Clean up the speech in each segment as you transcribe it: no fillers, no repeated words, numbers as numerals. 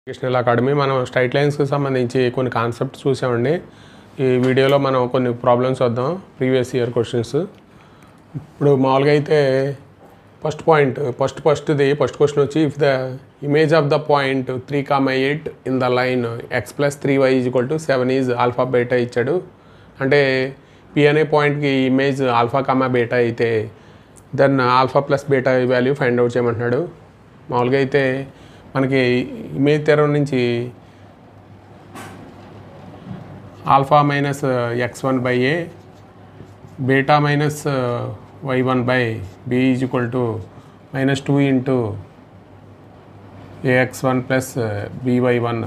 Educational academy మనం straight లైన్స్కి సంబంధించి కొన్ని కాన్సెప్ట్స్ చూసామండి. ఈ వీడియోలో మనం కొన్ని ప్రాబ్లమ్స్ వద్దాం, ప్రీవియస్ ఇయర్ క్వశ్చన్స్. ఇప్పుడు మామూలుగా అయితే ఫస్ట్ క్వశ్చన్ వచ్చి if the image of the point 3,8 in the line x + 3y = 7 is alpha beta ఇచ్చాడు. అంటే పి అనే పాయింట్కి ఇమేజ్ ఆల్ఫా కామా బీటా అయితే then alpha plus beta value find out చేయమంటున్నాడు. మామూలుగా అయితే మనకి ఇమేజ్ థియరం నుంచి alpha minus x1/a beta minus y1/b is equal to -2 into ax1 plus by1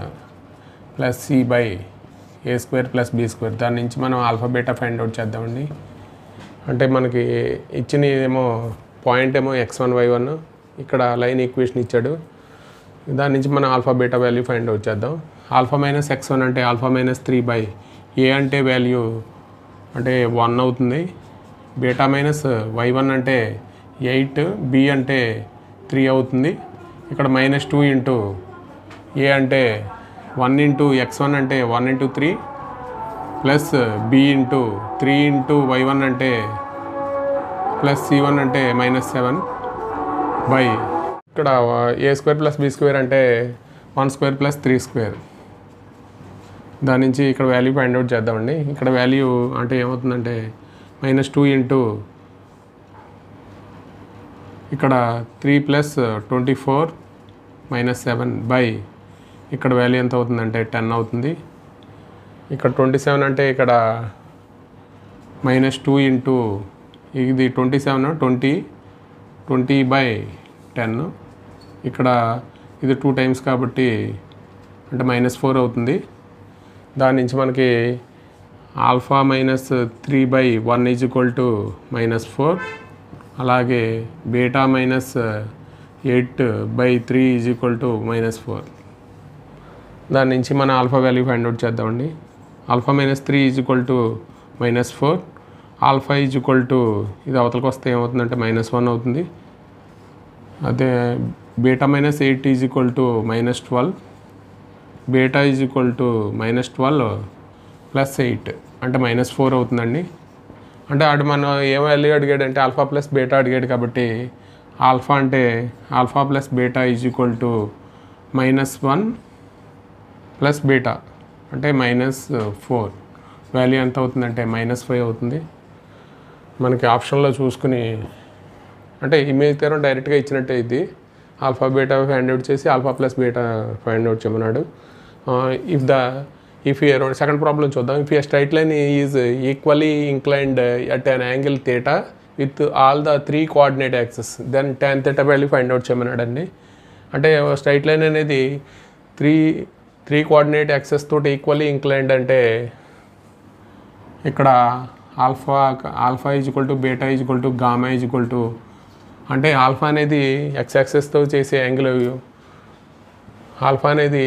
plus c/a² plus b². దాని నుంచి మనం ఆల్ఫా బీటా ఫైండ్ అవుట్ చేద్దామండి. అంటే మనకి ఇచ్చిన ఏమో పాయింట్ ఏమో x1 y1, ఇక్కడ లైన్ ఈక్వేషన్ ఇచ్చాడు. దాని నుంచి మనం alpha beta value find out చేద్దాం. ఆల్ఫా మైనస్ x1 అంటే ఆల్ఫా మైనస్ 3/a అంటే వాల్యూ అంటే 1 అవుతుంది. బీటా మైనస్ y1 అంటే 8, b అంటే 3 అవుతుంది. ఇక్కడ -2 ఇంటూ a అంటే 1 ఇంటూ x1 అంటే 1 into 3 plus b into 3 into y1 అంటే ప్లస్ c1 అంటే -7 బై ఇక్కడ a² ప్లస్ b² అంటే 1² ప్లస్ 3². దాని నుంచి ఇక్కడ వాల్యూ ఫైండ్ అవుట్ చేద్దామండి. ఇక్కడ వాల్యూ అంటే ఏమవుతుందంటే -2 ఇంటూ ఇక్కడ 3 ప్లస్ 24 -7 బై ఇక్కడ వాల్యూ ఎంత అవుతుందంటే 10 అవుతుంది. ఇక్కడ 27 అంటే ఇక్కడ -2 ఇంటూ ఇది 27 20/10. ఇక్కడ ఇది 2 టైమ్స్ కాబట్టి అంటే -4 అవుతుంది. దాని నుంచి మనకి alpha minus 3/1 is equal to -4, అలాగే beta minus 8/3 is equal to -4. దాని నుంచి మన ఆల్ఫా వాల్యూ ఫైండ్ అవుట్ చేద్దామండి. Alpha -3 is equal to -4, alpha is equal to ఇది అవతలకి వస్తే ఏమవుతుందంటే -1 అవుతుంది. అదే beta -8 is equal to -12, beta is equal to -12 plus 8 అంటే -4 అవుతుందండి. అంటే అటు మనం ఏ వాల్యూ అడిగాడు అంటే ఆల్ఫా ప్లస్ బీటా అడిగాడు కాబట్టి ఆల్ఫా అంటే alpha plus beta is equal to -1 plus beta అంటే -4. వాల్యూ ఎంత అవుతుందంటే -5 అవుతుంది. మనకి ఆప్షన్లో చూసుకుని అంటే ఇమేజ్ థియరం డైరెక్ట్గా ఇచ్చినట్టే ఇది ఆల్ఫా బీటా ఫైండ్ అవుట్ చేసి alpha plus beta find out చేయమన్నాడు. ఇఫ్ సెకండ్ ప్రాబ్లం చూద్దాం. If a straight line is equally inclined at an angle theta with all the 3 coordinate axes then tan θ value find out చేయమన్నాడు అండి. అంటే straight line అనేది 3 coordinate axes తోటి equally inclined అంటే ఇక్కడ alpha is equal to beta is equal to gamma is equal to అంటే alpha అనేది x యాక్సెస్తో చేసే యాంగిల్, ఆల్ఫా అనేది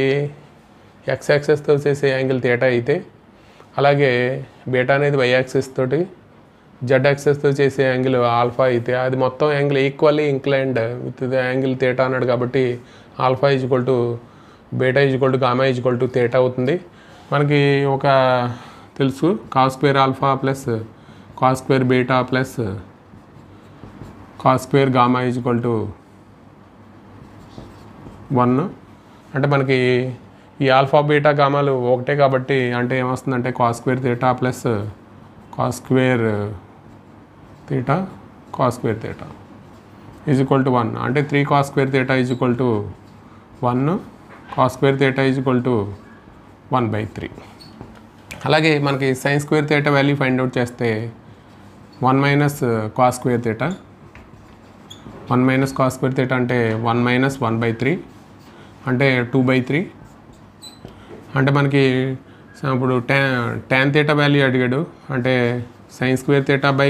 x యాక్సెస్తో చేసే యాంగిల్ థీటా అయితే, అలాగే బీటా అనేది y యాక్సెస్ తోటి z యాక్సెస్తో చేసే యాంగిల్ ఆల్ఫా అయితే అది మొత్తం angle equally inclined with the angle theta అన్నాడు. కాబట్టి alpha is equal to beta is equal to gamma is equal to theta అవుతుంది. మనకి ఒక తెలుసు cos² alpha plus cos² beta plus cos² gamma is equal to 1. అంటే మనకి ఈ alpha beta గామాలు ఒకటే కాబట్టి అంటే ఏమొస్తుందంటే cos² θ plus cos² θ is equal to 1. అంటే 3 cos² θ is equal to 1, cos² θ is equal to 1/3. అలాగే మనకి sin² θ వాల్యూ ఫైండ్ అవుట్ చేస్తే 1 - cos² θ, 1 - cos² θ అంటే 1 - 1/3 అంటే 2/3. అంటే మనకి ఇప్పుడు tan θ వాల్యూ అడిగాడు. అంటే sin² θ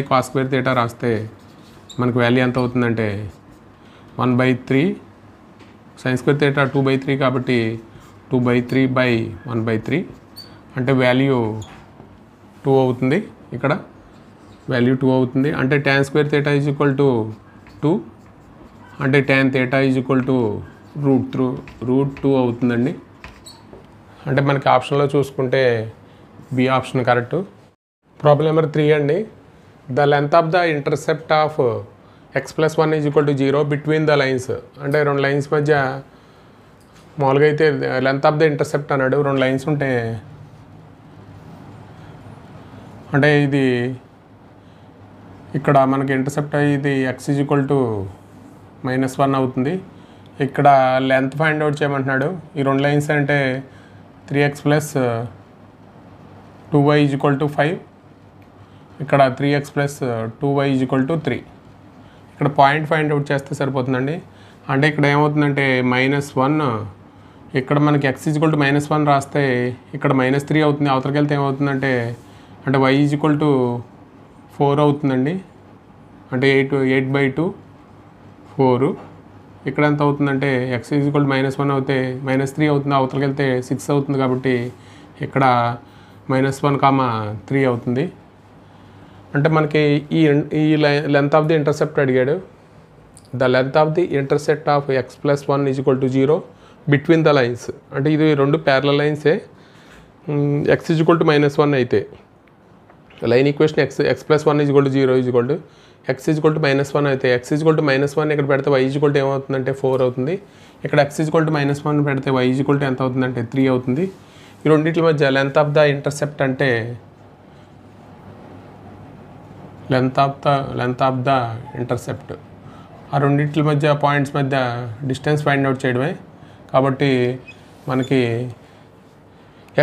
cos² θ రాస్తే మనకి వాల్యూ ఎంత అవుతుందంటే 1/3. sin² θ 2/3 కాబట్టి 2/3/1/3 అంటే వాల్యూ 2 అవుతుంది. ఇక్కడ వాల్యూ 2 అవుతుంది. అంటే tan² θ ఈజ్ ఈక్వల్ టు 2 అంటే tan θ ఈజ్ ఈక్వల్ టు √2 అవుతుందండి. అంటే మనకి ఆప్షన్లో చూసుకుంటే B option correct. Problem number 3 అండి. The length of the intercept of x+1 = 0 between the lines. అంటే రెండు లైన్స్ మధ్య మామూలుగా అయితే లెంత్ ఆఫ్ ద ఇంటర్సెప్ట్ అన్నాడు. రెండు లైన్స్ ఉంటే అంటే ఇది ఇక్కడ మనకి ఇంటర్సెప్ట్ ఇది x -1 అవుతుంది. ఇక్కడ లెంత్ ఫైండ్ అవుట్ చేయమంటున్నాడు. ఈ రెండు లైన్స్ అంటే 3x + 2y = 5, ఇక్కడ 3x + 2y = 3. ఇక్కడ పాయింట్ ఫైండ్ అవుట్ చేస్తే సరిపోతుందండి. అంటే ఇక్కడ ఏమవుతుందంటే -1, ఇక్కడ మనకి x -1 రాస్తే ఇక్కడ -3 అవుతుంది. అవతలకి వెళ్తే ఏమవుతుందంటే y = 4 అవుతుందండి. అంటే 8/2 4. ఇక్కడ ఎంత అవుతుందంటే x -1 అవుతే -3 అవుతుంది. అవతలకి వెళ్తే 6 అవుతుంది. కాబట్టి ఇక్కడ -1, 3 అవుతుంది. అంటే మనకి ఈ లెంత్ ఆఫ్ ది ఇంటర్సెప్ట్ అడిగాడు. The length of the intercept of x+1 = 0 between the lines. అంటే ఇది రెండు ప్యారలల్ లైన్సే. x -1 అయితే లైన్ ఈక్వేషన్ x+1 = 0 x -1 అయితే x -1 ఇక్కడ పెడితే y ఏమవుతుందంటే 4 అవుతుంది. ఇక్కడ x -1 పెడితే y ఎంత అవుతుందంటే 3 అవుతుంది. ఈ రెండింటి మధ్య లెంత్ ఆఫ్ ద ఇంటర్సెప్ట్ అంటే లెంత్ ఆఫ్ ద ఇంటర్సెప్ట్ ఆ రెండింటి మధ్య పాయింట్స్ మధ్య డిస్టెన్స్ ఫైండ్ అవుట్ చేయడమే. కాబట్టి మనకి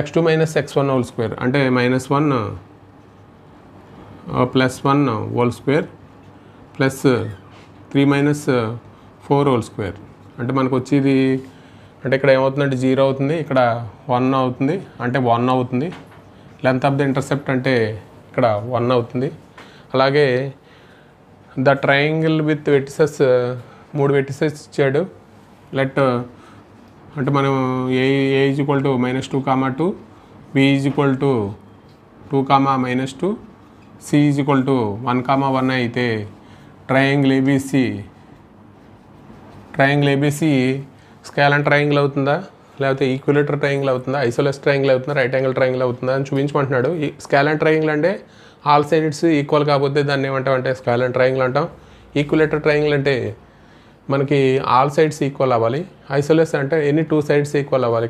x2 - x1 హోల్ స్క్వేర్ అంటే -1 + 1 whole square plus 3 - 4 whole square. అంటే మనకు వచ్చేది అంటే ఇక్కడ ఏమవుతుందంటే 0 అవుతుంది. ఇక్కడ 1 అవుతుంది. అంటే 1 అవుతుంది. లెంత్ ఆఫ్ ద ఇంటర్సెప్ట్ అంటే ఇక్కడ 1 అవుతుంది. అలాగే the triangle with vertices 3 vertices ఇచ్చాడు. లెట్ అంటే మనం a = -2, 2, b = 2, -2, c = 1, 1 అయితే ట్రయాంగిల్ ఏబిసి స్కేలార్ ట్రయాంగిల్ అవుతుందా, లేకపోతే ఈక్విలేటర్ ట్రయాంగిల్ అవుతుందా, ఐసోలేస్ ట్రయాంగిల్ అవుతుందా, రైట్ యాంగిల్ ట్రయాంగిల్ అవుతుందా అని చూపించమంటున్నాడు. ఈ స్కేలార్ ట్రయాంగిల్ అంటే ఆల్ సైడ్స్ ఈక్వల్ కాకపోతే దాన్ని ఏమంటామంటే స్కేలార్ ట్రయాంగిల్ అంటాం. ఈక్విలేటర్ ట్రయాంగిల్ అంటే మనకి ఆల్ సైడ్స్ ఈక్వల్ అవ్వాలి. ఐసోలేస్ అంటే ఎనీ 2 సైడ్స్ ఈక్వల్ అవ్వాలి.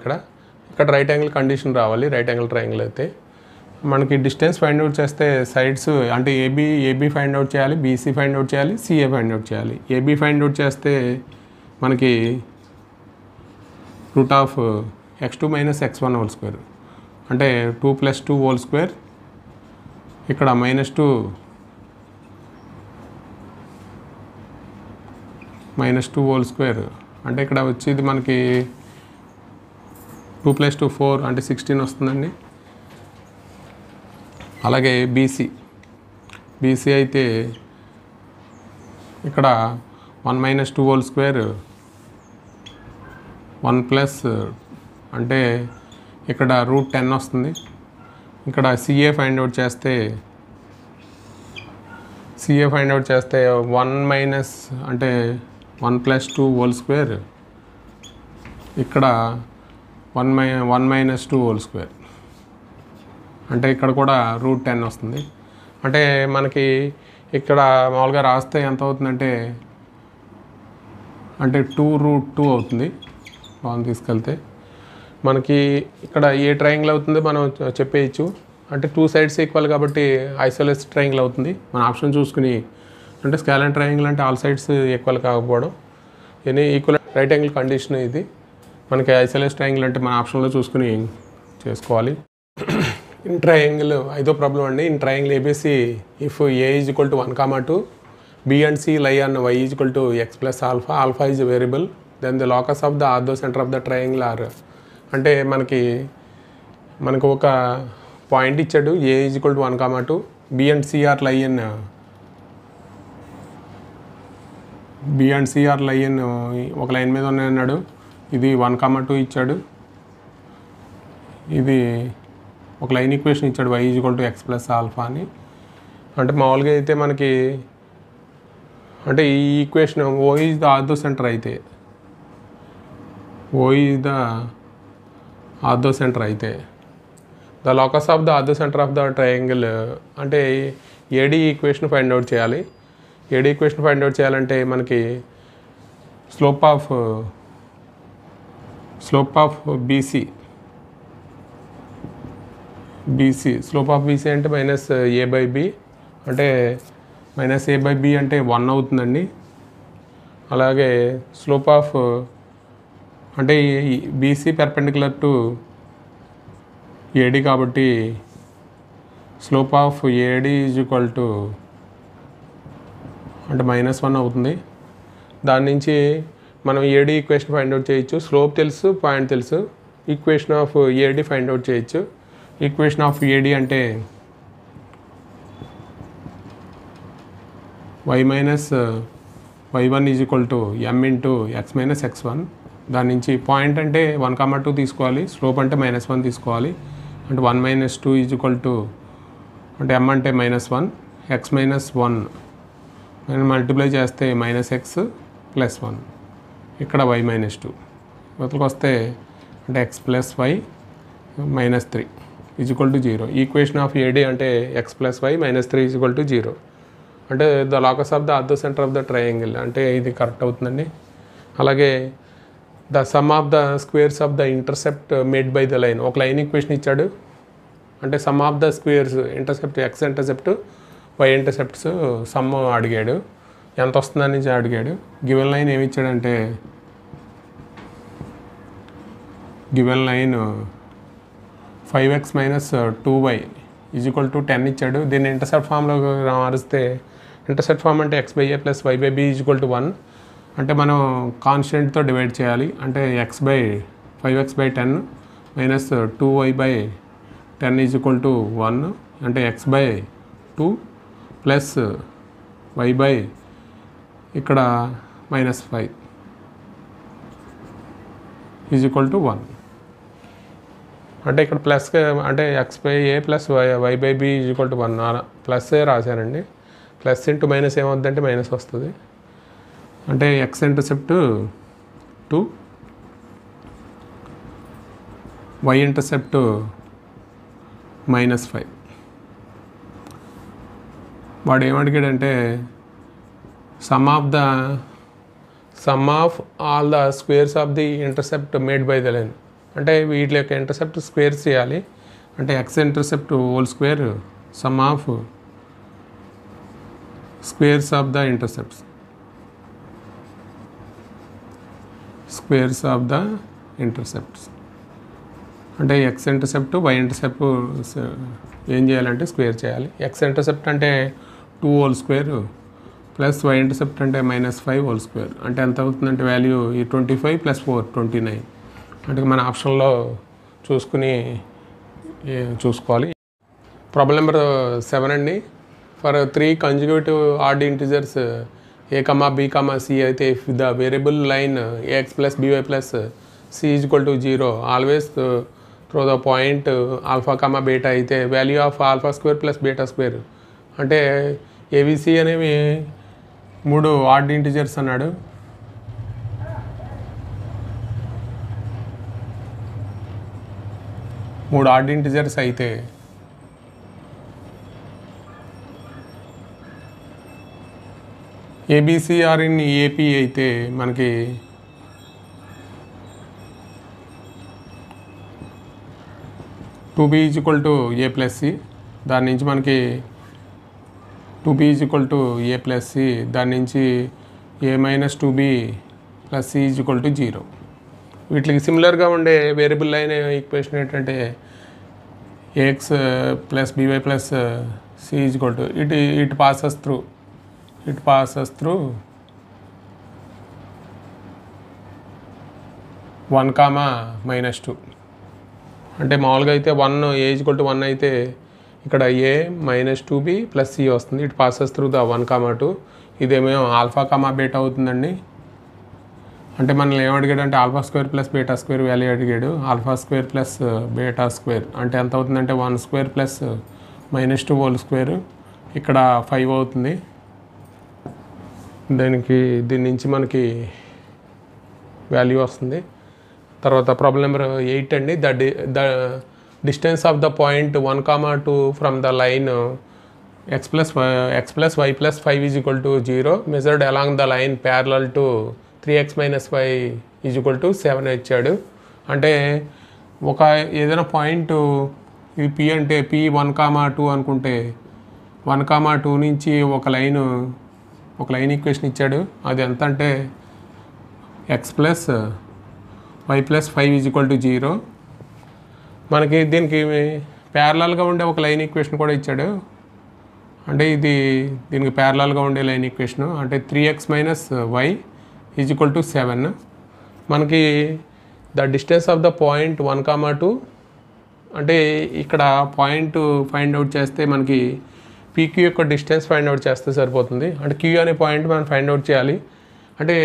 ఇక్కడ రైట్ యాంగిల్ కండిషన్ రావాలి. రైట్ యాంగిల్ ట్రయాంగిల్ అయితే మనకి డిస్టెన్స్ ఫైండ్ అవుట్ చేస్తే సైడ్స్ అంటే ఏబీ ఫైండ్ అవుట్ చేయాలి, బీసీ ఫైండ్ అవుట్ చేయాలి, సిఏ ఫైండ్ అవుట్ చేయాలి. ఏబీ ఫైండ్ అవుట్ చేస్తే మనకి √x2 - x1 హోల్ స్క్వేర్ అంటే 2 + 2 హోల్ స్క్వేర్. ఇక్కడ -2 హోల్ స్క్వేర్ అంటే ఇక్కడ వచ్చేది మనకి 2 + 2 4 అంటే 16 వస్తుందండి. అలాగే బీసీ అయితే ఇక్కడ 1 - 2 హోల్ స్క్వేర్ 1 అంటే ఇక్కడ √10 వస్తుంది. ఇక్కడ సిఏ ఫైండ్ అవుట్ చేస్తే 1 అంటే 1 + 2 హోల్ స్క్వేర్ ఇక్కడ 1 - 2 హోల్ స్క్వేర్ అంటే ఇక్కడ కూడా √10 వస్తుంది. అంటే మనకి ఇక్కడ మామూలుగా రాస్తే ఎంత అవుతుందంటే అంటే 2√2 అవుతుంది. మనం తీసుకెళ్తే మనకి ఇక్కడ ఏ ట్రయాంగిల్ అవుతుందో మనం చెప్పేయచ్చు. అంటే 2 సైడ్స్ ఈక్వల్ కాబట్టి ఐసోలేస్ ట్రయాంగిల్ అవుతుంది. మన ఆప్షన్ చూసుకుని అంటే స్కేలార్ ట్రయాంగిల్ అంటే ఆల్ సైడ్స్ ఈక్వల్ కాకపోవడం any equal right angle condition ఇది. మనకి ఐసోలేస్ ట్రయాంగిల్ అంటే మన ఆప్షన్లో చూసుకుని చేసుకోవాలి. ఇన్ ట్రయాంగిల్ 5వ ప్రాబ్లం అండి. In triangle ABC if a = 1, 2 b and c lie on y = x + alpha is variable then the locus of the orthocentre of the triangle are. అంటే మనకు ఒక పాయింట్ ఇచ్చాడు. a = 1, 2 b and c are lie in ఒక line మీద ఉన్నాయన్నాడు. ఇది 1, 2 ఇచ్చాడు. ఇది ఒక లైన్ ఈక్వేషన్ ఇచ్చాడు y = x + అని. అంటే మామూలుగా అయితే మనకి అంటే ఈ equation o is the orthocentre అయితే o is the orthocentre అయితే the locus of the orthocentre of the triangle అంటే ఏడీ ఈక్వేషన్ ఫైండ్ అవుట్ చేయాలి. ఏడీ ఈక్వేషన్ ఫైండ్ అవుట్ చేయాలంటే మనకి slope of BC slope of BC అంటే minus A by B అంటే minus A by B అంటే 1 అవుతుందండి. అలాగే స్లోప్ ఆఫ్ అంటే బీసీ పెర్పెండిక్యులర్ టు ఏడి కాబట్టి slope of AD is equal to అంటే -1 అవుతుంది. దాని నుంచి మనం ఏడి ఈక్వేషన్ ఫైండ్ అవుట్ చేయొచ్చు. స్లోప్ తెలుసు, పాయింట్ తెలుసు. Equation of AD find out చేయొచ్చు. ఈక్వేషన్ ఆఫ్ ఏడి అంటే y1 is equal to m into x minus x1. దాని నుంచి పాయింట్ అంటే 1, 2 తీసుకోవాలి. స్లోప్ అంటే -1 తీసుకోవాలి. అంటే 1 - 2 ఈజ్ ఈక్వల్ టు అంటే m అంటే -1 x - 1 మనం మల్టిప్లై చేస్తే -x + 1 ఇక్కడ y - 2 ఇవతలకు వస్తే అంటే x + y - 3 is equal to 0. Equation of AD అంటే x + y - 3 is equal to 0. అంటే the locus of the orthocentre of the triangle అంటే ఇది కరెక్ట్ అవుతుందండి. అలాగే the sum of the squares of the intercept made by the line. ఒక line equation ఇచ్చాడు అంటే sum of the squares intercept X intercept Y intercepts sum అడిగాడు. ఎంత వస్తుందని అడిగాడు. గివెన్ లైన్ ఏమి ఇచ్చాడంటే given line 5x - 2y is equal to 10 ఇచ్చాడు. దీన్ని ఇంటర్సెప్ట్ ఫామ్లో మారిస్తే ఇంటర్సెప్ట్ ఫామ్ అంటే x/a + y/b is equal to 1 అంటే మనం కాన్స్టెంట్తో డివైడ్ చేయాలి. అంటే x/5x/10 - 2y/10 is equal to 1 అంటే x/2 ప్లస్ y/ ఇక్కడ -5 ఈజ్ ఈక్వల్ టు 1 అంటే ఇక్కడ ప్లస్ అంటే x/a + y/b is equal to 1 plus రాశానండి. ప్లస్ ఇంటూ మైనస్ ఏమవుతుందంటే మైనస్ వస్తుంది. అంటే x ఇంటర్సెప్ట్ 2 y ఇంటర్సెప్ట్ -5. వాడు ఏమడిగాడంటే sum of all the squares of the intercept made by the line అంటే వీటి యొక్క ఇంటర్సెప్ట్ స్క్వేర్స్ చేయాలి. అంటే x intercept whole square sum of squares of the intercepts అంటే ఎక్స్ ఇంటర్సెప్ట్ వై ఇంటర్సెప్ట్ ఏం చేయాలంటే స్క్వేర్ చేయాలి. ఎక్స్ ఇంటర్సెప్ట్ అంటే 2 whole square plus Y intercept అంటే -5 హోల్ స్క్వేర్ అంటే ఎంత అవుతుందంటే వాల్యూ 25 + 4 29 అంటే మన ఆప్షన్లో చూసుకోవాలి. ప్రాబ్లం నెంబర్ 7 అండి. For 3 conjugative odd integers a, b, c అయితే if the variable line ax + by + c is equal to 0 always through the point α, beta అయితే వాల్యూ ఆఫ్ α² + β² అంటే ఏబిసి అనేవి 3 ఆడ్ ఇంటిజర్స్ అన్నాడు. మూడు ఆడ్ ఇంటిజర్స్ అయితే ABC are in AP అయితే మనకి two B is equal to A plus C దాని నుంచి మనకి 2b is equal to A plus C దాని నుంచి a - 2b + c is equal to 0. వీటికి సిమిలర్గా ఉండే వేరియబుల్ లైన్ ఈక్వేషన్ ఏంటంటే ax + by + c is equal to it passes through 1, -2 అంటే మామూలుగా అయితే 1 a = 1 అయితే ఇక్కడ a - 2b + c వస్తుంది. ఇట్ పాసెస్ త్రూ ద 1, 2 ఇదేమో α, బీటా అవుతుందండి. అంటే మనల్ని ఏమడిగాడు అంటే α² + β² వాల్యూ అడిగాడు. α² + β² అంటే ఎంత అవుతుందంటే 1² + -2 హోల్ స్క్వేర్ ఇక్కడ 5 అవుతుంది. దీని నుంచి మనకి వాల్యూ వస్తుంది. తర్వాత ప్రాబ్లం నెంబర్ 8 అండి. The distance of the point 1, 2 from the line x plus y plus 5 is equal to 0 measured along the line parallel to 3x minus y is equal to 7 ఇచ్చాడు. అంటే ఒక ఏదైనా పాయింట్ ఇది P అంటే P 1, 2 అనుకుంటే 1, 2 నుంచి ఒక లైన్ ఈక్వేషన్ ఇచ్చాడు. అది ఎంత అంటే x plus y plus 5 is equal to 0. మనకి దీనికి ప్యారలల్గా ఉండే ఒక లైన్ ఈక్వేషన్ కూడా ఇచ్చాడు. అంటే దీనికి ప్యారలల్గా ఉండే లైన్ ఈక్వేషన్ అంటే 3x minus y is equal to 7. మనకి the distance of the point 1, 2 అంటే ఇక్కడ పాయింట్ ఫైండ్ అవుట్ చేస్తే మనకి పీక్యూ యొక్క డిస్టెన్స్ ఫైండ్ అవుట్ చేస్తే సరిపోతుంది. అంటే క్యూ అనే పాయింట్ మనం ఫైండ్ అవుట్ చేయాలి. అంటే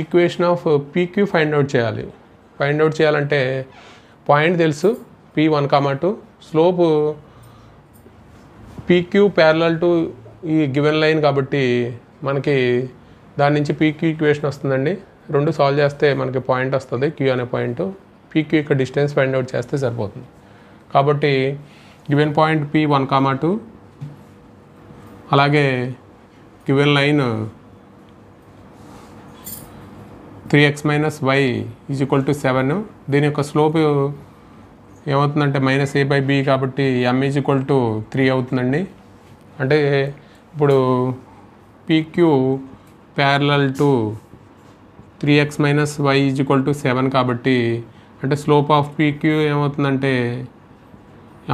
equation of PQ find out చేయాలి. ఫైండ్ అవుట్ చేయాలంటే పాయింట్ తెలుసు P 1, 2 slope PQ parallel to ఈ గివెన్ లైన్ కాబట్టి మనకి దాని నుంచి పీక్యూ ఈక్వేషన్ వస్తుందండి. రెండు సాల్వ్ చేస్తే మనకి పాయింట్ వస్తుంది క్యూ అనే పాయింట్. పీక్యూ యొక్క డిస్టెన్స్ ఫైండ్ అవుట్ చేస్తే సరిపోతుంది. కాబట్టి గివెన్ పాయింట్ P 1, 2 అలాగే given line 3x minus y is equal to 7. దీని యొక్క స్లోప్ ఏమవుతుందంటే -a/b కాబట్టి m is equal to 3 అవుతుందండి. అంటే ఇప్పుడు PQ parallel to 3x minus y is equal to 7 కాబట్టి అంటే స్లోప్ ఆఫ్ పీక్యూ ఏమవుతుందంటే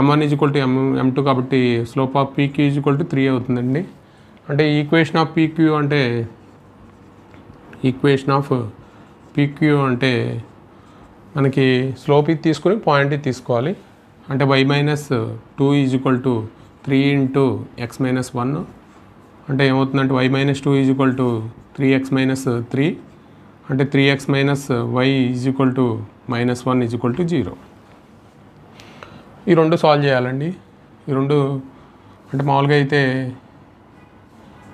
m1 is equal to m2 కాబట్టి slope of PQ is equal to 3 అవుతుందండి. అంటే ఈక్వేషన్ ఆఫ్ పీక్యూ అంటే మనకి స్లోప్ ఇది తీసుకుని పాయింట్ ఇది తీసుకోవాలి. అంటే y minus 2 is equal to 3 into x minus 1 అంటే ఏమవుతుందంటే y minus 2 is equal to 3x minus 3 అంటే 3x minus y is equal to -1 is equal to 0. ఈ రెండు సాల్వ్ చేయాలండి. ఈ రెండు అంటే మామూలుగా అయితే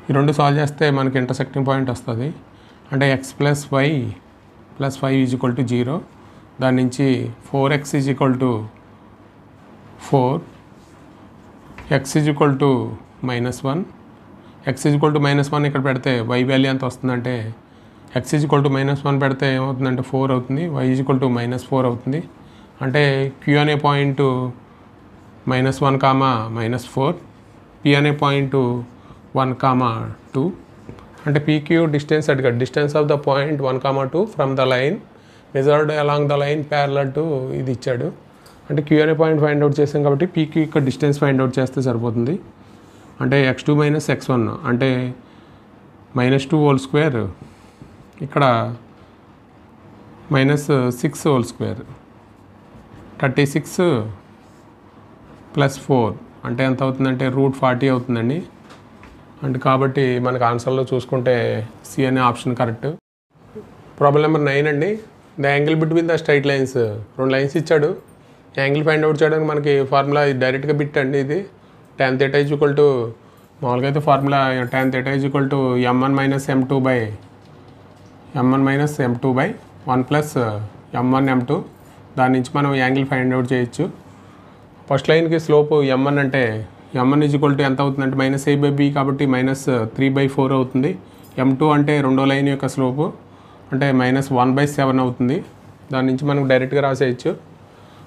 ఈ రెండు సాల్వ్ చేస్తే మనకి ఇంటర్సెక్టింగ్ పాయింట్ వస్తుంది. అంటే x plus y plus 5 is equal to 0. దాని నుంచి 4x is equal to 4, x is equal to -1. x is equal to -1 ఇక్కడ పెడితే y వాల్యూ ఎంత వస్తుందంటే x is equal to -1 పెడితే ఏమవుతుందంటే 4 అవుతుంది. y is equal to -4 అవుతుంది. అంటే q అనే పాయింట్ -1, -4, p అనే పాయింట్ 1, 2 అంటే pq డిస్టెన్స్ అడిగాడు. Distance of the point 1, 2 from the line measured along the line parallel to ఇది ఇచ్చాడు. అంటే క్యూ అనే పాయింట్ ఫైండ్ అవుట్ చేసాం కాబట్టి పీక్యూ యొక్క డిస్టెన్స్ ఫైండ్ అవుట్ చేస్తే సరిపోతుంది. అంటే x2 minus x1 అంటే -2 whole square ఇక్కడ -6 whole square 36 plus 4 అంటే ఎంత అవుతుందంటే √40 అవుతుందండి. అంటే కాబట్టి మనకు ఆన్సర్లో చూసుకుంటే సి అనే ఆప్షన్ కరెక్ట్. ప్రాబ్లం నెంబర్ 9 అండి. The angle between the straight lines. రెండు లైన్స్ ఇచ్చాడు. యాంగిల్ ఫైండ్ అవుట్ చేయడానికి మనకి ఫార్ములా డైరెక్ట్గా బిట్ అండి. ఇది tan θ ఈజ్ ఈక్వల్ టు మామూలుగా అయితే formula tan θ is equal to m1 minus m2 by 1 plus m1 m2. దాని నుంచి మనం యాంగిల్ ఫైండ్ అవుట్ చేయొచ్చు. ఫస్ట్ లైన్కి స్లోప్ m1 అంటే m1 ఈజ్ ఈక్వల్ టు ఎంత అవుతుందంటే -a/b కాబట్టి -3/4 అవుతుంది. m2 అంటే రెండో లైన్ యొక్క స్లోపు అంటే -1/7 అవుతుంది. దాని నుంచి మనం డైరెక్ట్గా రాసేయచ్చు.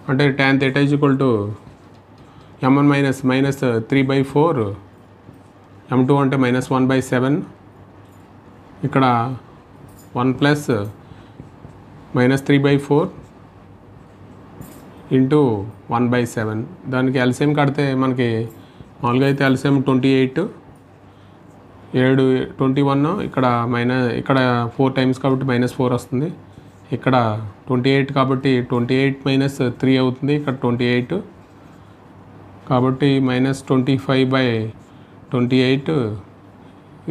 అంటే tan θ is equal to m1 -3/4 m2 అంటే -1/7 ఇక్కడ 1 ప్లస్ -3/4 ఇంటూ 1/7. దానికి ఎల్సిఎం కడితే మనకి మామూలుగా అయితే ఎల్సిఎం 28 21 ఇక్కడ ఇక్కడ 4 టైమ్స్ కాబట్టి -4 వస్తుంది. ఇక్కడ 28 కాబట్టి 28 - 3 అవుతుంది. ఇక్కడ 28 కాబట్టి -25/28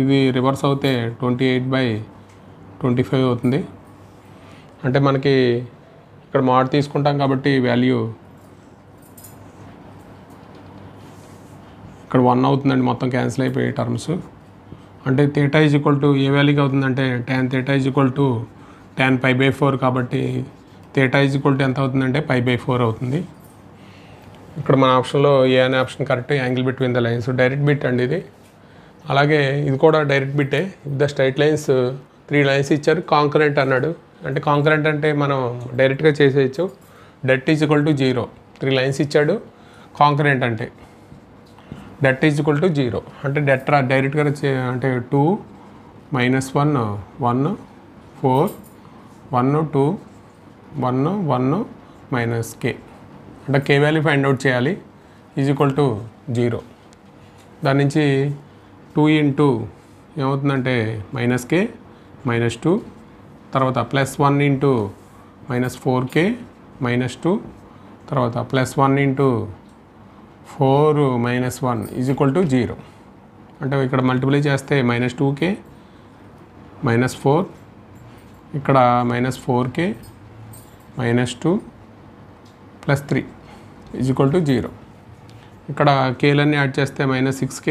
ఇది రివర్స్ అవుతే 28/25 అవుతుంది. అంటే మనకి ఇక్కడ మోడ్ తీసుకుంటాం కాబట్టి వాల్యూ ఇక్కడ 1 అవుతుందండి. మొత్తం క్యాన్సిల్ అయిపోయే టర్మ్స్. అంటే θ ఈజ్ ఈక్వల్ టు ఏ వాల్యూకి అవుతుందంటే tan θ is equal to tan π/4 కాబట్టి థీటా ఈజ్ ఈక్వల్ టు ఎంత అవుతుందంటే π/4 అవుతుంది. ఇక్కడ మన ఆప్షన్లో ఏ అనే option correct. Angle between the lines direct bit అండి ఇది. అలాగే ఇది కూడా డైరెక్ట్ బిట్టే. ద స్ట్రైట్ లైన్స్ 3 లైన్స్ ఇచ్చారు, కాంకరెంట్ అన్నాడు. అంటే కాంకరెంట్ అంటే మనం డైరెక్ట్గా చేసేయచ్చు. Det is equal to 0. 3 lines ఇచ్చాడు, కాంకరెంట్ అంటే డెట్ ఈజ్ ఈక్వల్ టు 0 అంటే డెట్ డైరెక్ట్గా అంటే 2 - 1 1 4 1 2 1 1 మైనస్ k అంటే k వాల్యూ ఫైండ్ అవుట్ చేయాలి. Is equal to 0. దాని నుంచి 2 ఇంటూ ఏమవుతుందంటే -k -2 తర్వాత +1 ఇంటూ -4k -2 తర్వాత +1 ఇంటూ 4 - 1 ఈజ్ ఈక్వల్ టు 0. అంటే ఇక్కడ మల్టిప్లై చేస్తే -2k -4 ఇక్కడ -4k -2 +3 ఈజ్ ఈక్వల్ టు 0. ఇక్కడ కేలన్నీ యాడ్ చేస్తే -6k,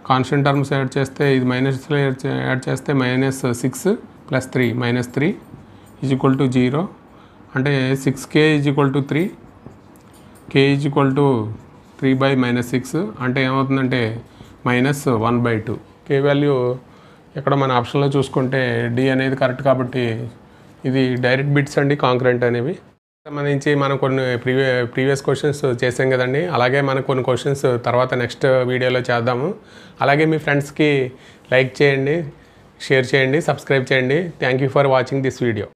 కాన్స్టెంట్ టర్మ్స్ యాడ్ చేస్తే ఇది మైనస్లో యాడ్ చేస్తే -6 + 3 -3 ఈజ్ ఈక్వల్ టు 0. అంటే 6k is equal to 3, k is equal to 3/-6 అంటే ఏమవుతుందంటే -1/2. k వాల్యూ ఇక్కడ మన ఆప్షన్లో చూసుకుంటే డి అనేది కరెక్ట్ కాబట్టి ఇది డైరెక్ట్ బిట్స్ అండి కాంకరెంట్ అనేవి. సంబంధించి మనం కొన్ని ప్రీవియస్ క్వశ్చన్స్ చేసాం కదండి. అలాగే మనం కొన్ని క్వశ్చన్స్ తర్వాత నెక్స్ట్ వీడియోలో చేద్దాము. అలాగే మీ ఫ్రెండ్స్కి లైక్ చేయండి, షేర్ చేయండి, సబ్స్క్రైబ్ చేయండి. Thank you for watching this video.